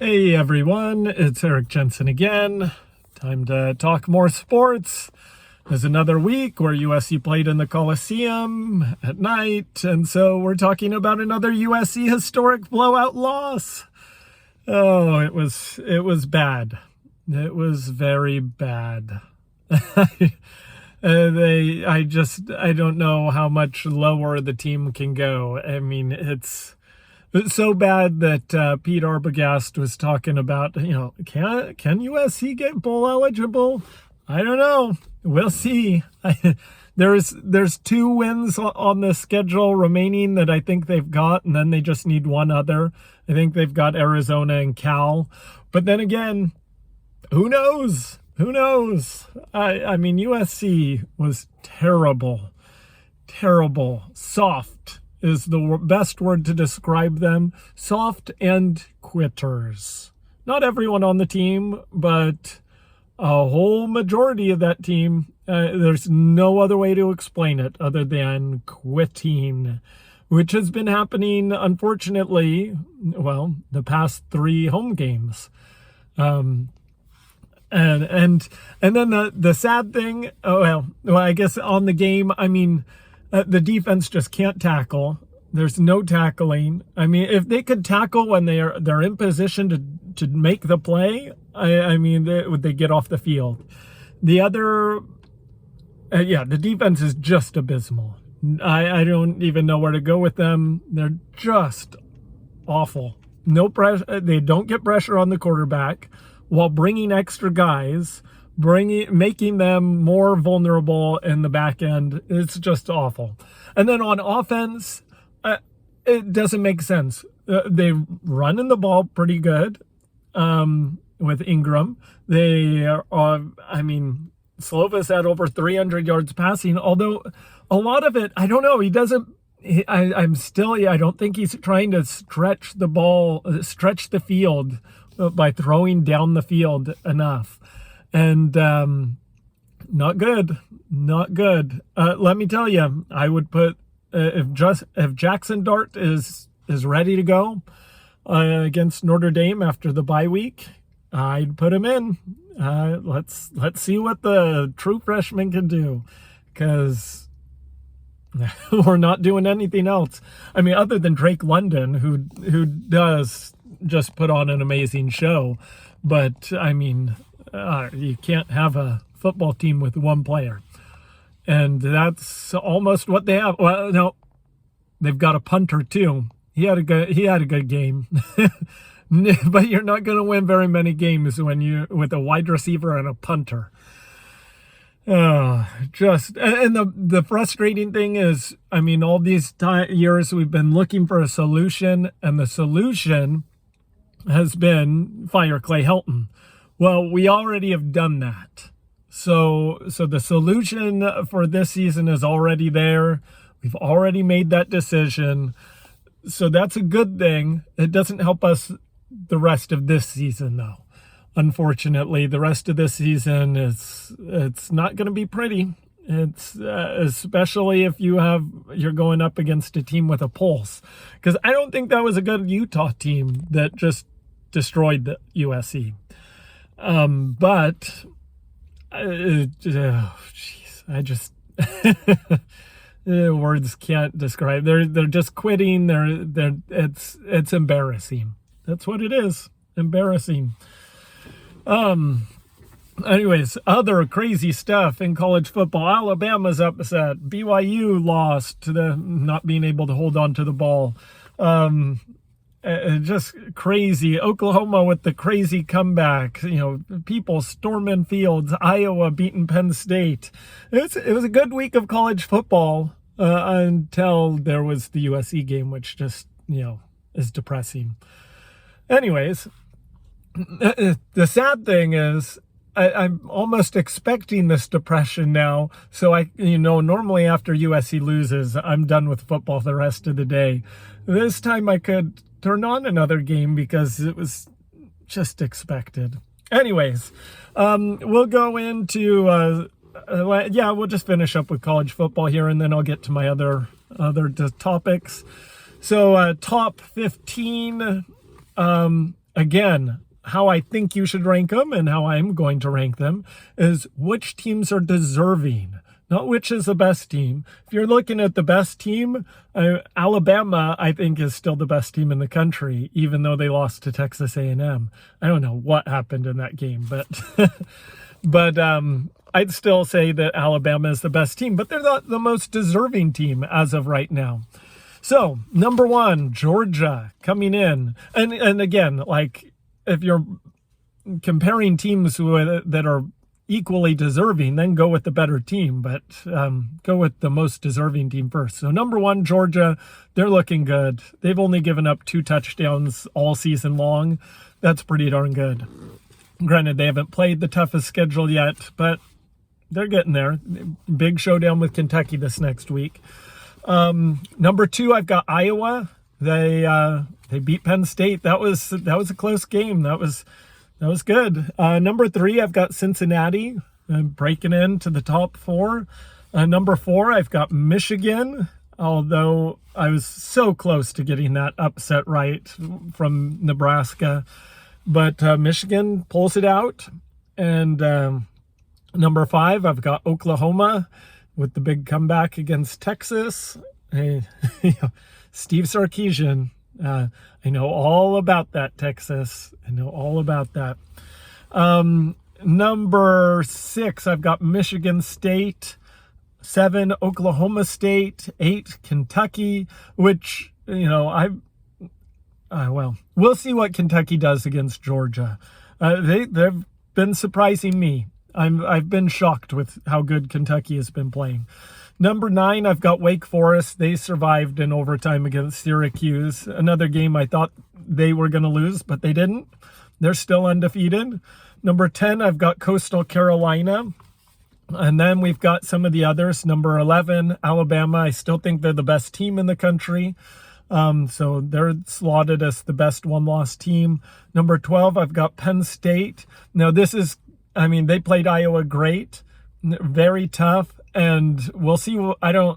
Hey everyone, it's Eric Jensen again. Time to talk more sports. There's another week where USC played in the Coliseum at night, and so we're talking about another USC historic blowout loss. Oh, it was bad. It was very bad. I don't know how much lower the team can go. I mean, it's so bad that Pete Arbogast was talking about, can USC get bowl eligible? I don't know. We'll see. There's 2 wins on the schedule remaining that I think they've got, and then they just need one other. I think they've got Arizona and Cal. But then again, who knows? Who knows? I mean, USC was terrible. Terrible. Soft is the best word to describe them. Soft and quitters. Not everyone on the team, but a whole majority of that team. There's no other way to explain it other than quitting, which has been happening, unfortunately, the past 3 home games. And then the sad thing, I guess on the game, I mean, the defense just can't tackle. There's no tackling. I mean, if they could tackle when they're in position to make the play, would they get off the field? The other, the defense is just abysmal. I don't even know where to go with them. They're just awful. No pressure. They don't get pressure on the quarterback while bringing extra guys. Making them more vulnerable in the back end. It's just awful. And then on offense, it doesn't make sense. They run in the ball pretty good with Ingram. They are, Slovis had over 300 yards passing, although a lot of it, I don't know, I don't think he's trying to stretch the field by throwing down the field enough. And not good. Let me tell you, I would put if Jackson Dart is ready to go against Notre Dame after the bye week, I'd put him in. Let's see what the true freshman can do, because we're not doing anything else. I mean, other than Drake London, who does just put on an amazing show, but I mean. You can't have a football team with one player. And that's almost what they have. Well, no, they've got a punter too. He had a good game. But you're not going to win very many games when you with a wide receiver and a punter. And the frustrating thing is, I mean, all these years we've been looking for a solution, and the solution has been fire Clay Helton. Well, we already have done that. So the solution for this season is already there. We've already made that decision. So that's a good thing. It doesn't help us the rest of this season, though. Unfortunately, the rest of this season it's not going to be pretty. It's especially if you're going up against a team with a pulse. Because I don't think that was a good Utah team that just destroyed the USC. Words can't describe. They're just quitting. It's embarrassing. That's what it is. Embarrassing. Anyways, other crazy stuff in college football. Alabama's upset. BYU lost to the not being able to hold on to the ball. Just crazy. Oklahoma with the crazy comeback. People storming fields. Iowa beating Penn State. It was a good week of college football until there was the USC game, which just is depressing. Anyways, the sad thing is I'm almost expecting this depression now. So normally after USC loses, I'm done with football the rest of the day. This time I could turn on another game because it was just expected. Anyways, we'll go into, we'll just finish up with college football here, and then I'll get to my other topics. So top 15, again, how I think you should rank them and how I'm going to rank them is which teams are deserving, not which is the best team. If you're looking at the best team, Alabama, I think, is still the best team in the country, even though they lost to Texas A&M. I don't know what happened in that game, but but I'd still say that Alabama is the best team, but they're not the most deserving team as of right now. So, number 1, Georgia coming in. And again, like, if you're comparing teams that are equally deserving, then go with the better team, but go with the most deserving team first. So number 1, Georgia, they're looking good. They've only given up 2 touchdowns all season long. That's pretty darn good. Granted, they haven't played the toughest schedule yet, but they're getting there. Big showdown with Kentucky this next week. Number 2, I've got Iowa. They beat Penn State. That was a close game. That was good. Number 3, I've got Cincinnati breaking into the top 4. Number 4, I've got Michigan, although I was so close to getting that upset right from Nebraska. But Michigan pulls it out. And number 5, I've got Oklahoma with the big comeback against Texas. Steve Sarkisian. I know all about that, Texas. I know all about that. Number 6, I've got Michigan State. 7, Oklahoma State. 8, Kentucky, which, well, we'll see what Kentucky does against Georgia. They've been surprising me. I've been shocked with how good Kentucky has been playing. Number 9, I've got Wake Forest. They survived in overtime against Syracuse. Another game I thought they were going to lose, but they didn't. They're still undefeated. Number 10, I've got Coastal Carolina. And then we've got some of the others. Number 11, Alabama. I still think they're the best team in the country. So they're slotted as the best one-loss team. Number 12, I've got Penn State. Now they played Iowa great, very tough. And we'll see. I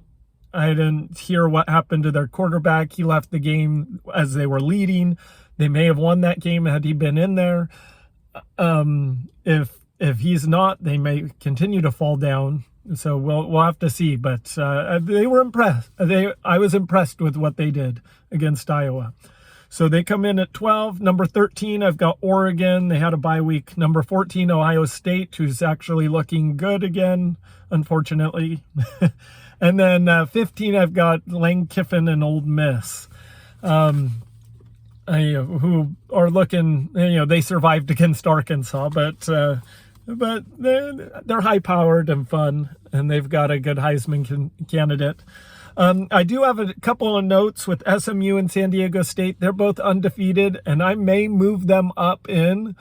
didn't hear what happened to their quarterback. He left the game as they were leading. They may have won that game had he been in there. If he's not, they may continue to fall down. So we'll have to see. But they were impressed. I was impressed with what they did against Iowa. So they come in at 12. Number 13, I've got Oregon. They had a bye week. Number 14, Ohio State, who's actually looking good again, unfortunately. And then 15, I've got Lane Kiffin and Ole Miss, who are looking, they survived against Arkansas, but they're high-powered and fun, and they've got a good Heisman candidate. I do have a couple of notes with SMU and San Diego State. They're both undefeated, and I may move them up in.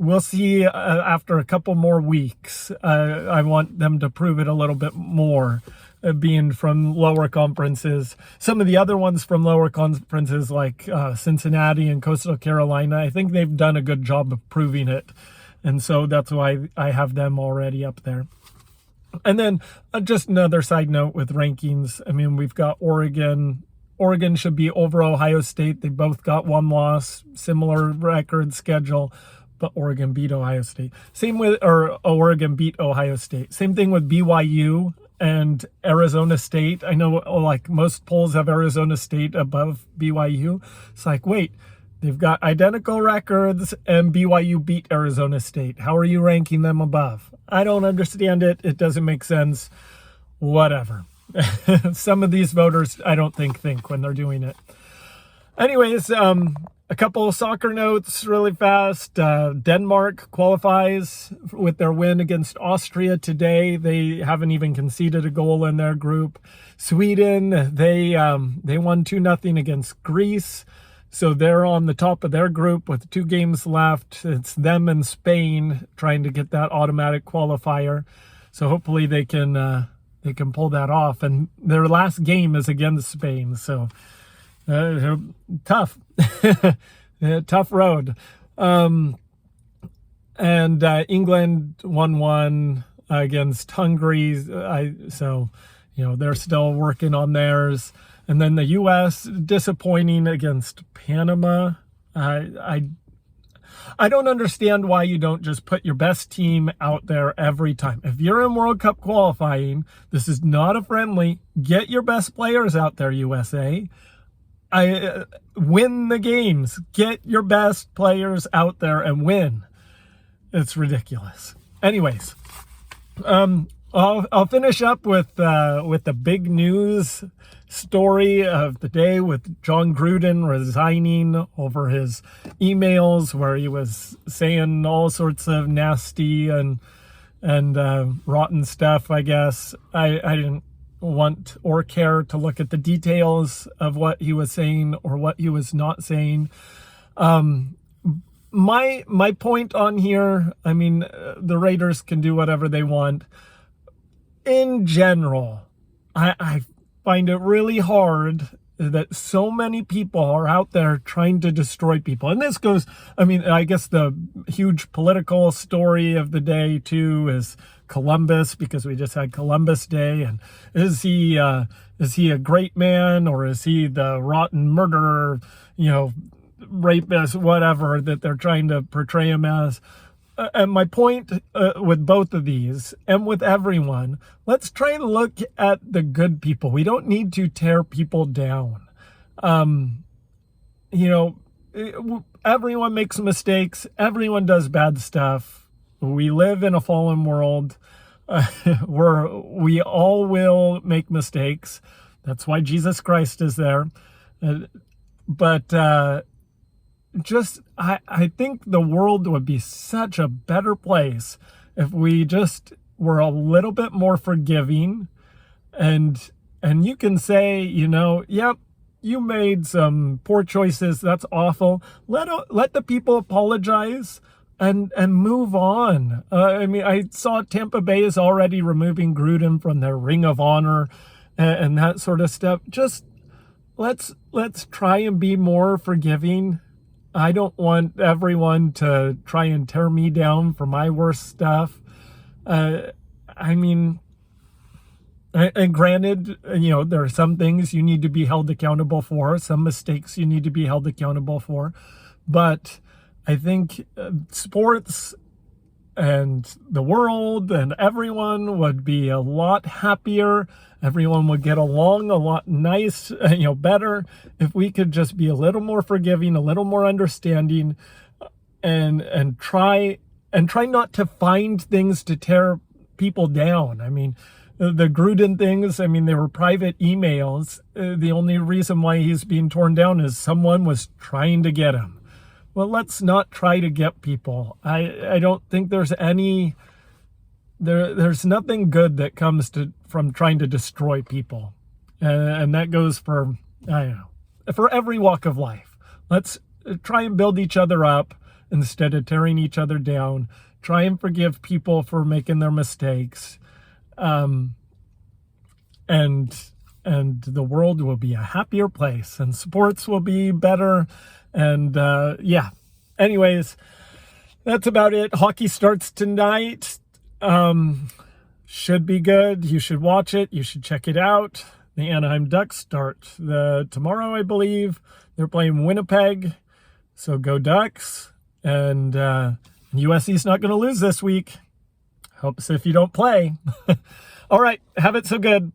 We'll see after a couple more weeks. I want them to prove it a little bit more, being from lower conferences. Some of the other ones from lower conferences like Cincinnati and Coastal Carolina, I think they've done a good job of proving it. And so that's why I have them already up there. And then just another side note with rankings. We've got Oregon. Oregon should be over Ohio State. They both got 1 loss, similar record schedule, but Oregon beat Ohio State. Oregon beat Ohio State. Same thing with BYU and Arizona State. I know like most polls have Arizona State above BYU. It's like, wait, they've got identical records and BYU beat Arizona State. How are you ranking them above? I don't understand it. It doesn't make sense. Whatever. Some of these voters, I don't think when they're doing it. Anyways, a couple of soccer notes really fast. Denmark qualifies with their win against Austria today. They haven't even conceded a goal in their group. Sweden, they won 2-0 against Greece. So they're on the top of their group with 2 games left. It's them and Spain trying to get that automatic qualifier. So hopefully they can pull that off. And their last game is against Spain. So tough, tough road. And England 1-1 against Hungary. They're still working on theirs. And then the U.S. disappointing against Panama. I I don't understand why you don't just put your best team out there every time. If you're in World Cup qualifying, this is not a friendly. Get your best players out there, USA. Win the games. Get your best players out there and win. It's ridiculous. Anyways, I'll finish up with the big news story of the day with John Gruden resigning over his emails where he was saying all sorts of nasty and rotten stuff. I guess I didn't want or care to look at the details of what he was saying or what he was not saying. My point on here, I mean, the Raiders can do whatever they want. In general, I find it really hard that so many people are out there trying to destroy people. And this goes, I mean, I guess the huge political story of the day too is Columbus, because we just had Columbus Day. And is he a great man, or is he the rotten murderer, rapist, whatever that they're trying to portray him as? And my point with both of these and with everyone, let's try and look at the good people. We don't need to tear people down. Everyone makes mistakes. Everyone does bad stuff. We live in a fallen world where we all will make mistakes. That's why Jesus Christ is there. I think the world would be such a better place if we just were a little bit more forgiving, and you can say, yep, you made some poor choices. That's awful. Let the people apologize and move on. I saw Tampa Bay is already removing Gruden from their Ring of Honor and that sort of stuff. Just let's try and be more forgiving. I don't want everyone to try and tear me down for my worst stuff. And granted, there are some things you need to be held accountable for, some mistakes you need to be held accountable for. But I think sports and the world and everyone would be a lot happier. Everyone would get along a lot better if we could just be a little more forgiving, a little more understanding, and try not to find things to tear people down. I mean, the Gruden things, they were private emails. The only reason why he's being torn down is someone was trying to get him. Well, let's not try to get people. I don't think there's there's nothing good that comes from trying to destroy people. And that goes for every walk of life. Let's try and build each other up instead of tearing each other down. Try and forgive people for making their mistakes. And the world will be a happier place, and sports will be better. And anyways, that's about it. Hockey starts tonight. Should be good. You should watch it. You should check it out. The Anaheim Ducks start tomorrow, I believe. They're playing Winnipeg. So go Ducks. And USC's not going to lose this week. Helps if you don't play. All right. Have it so good.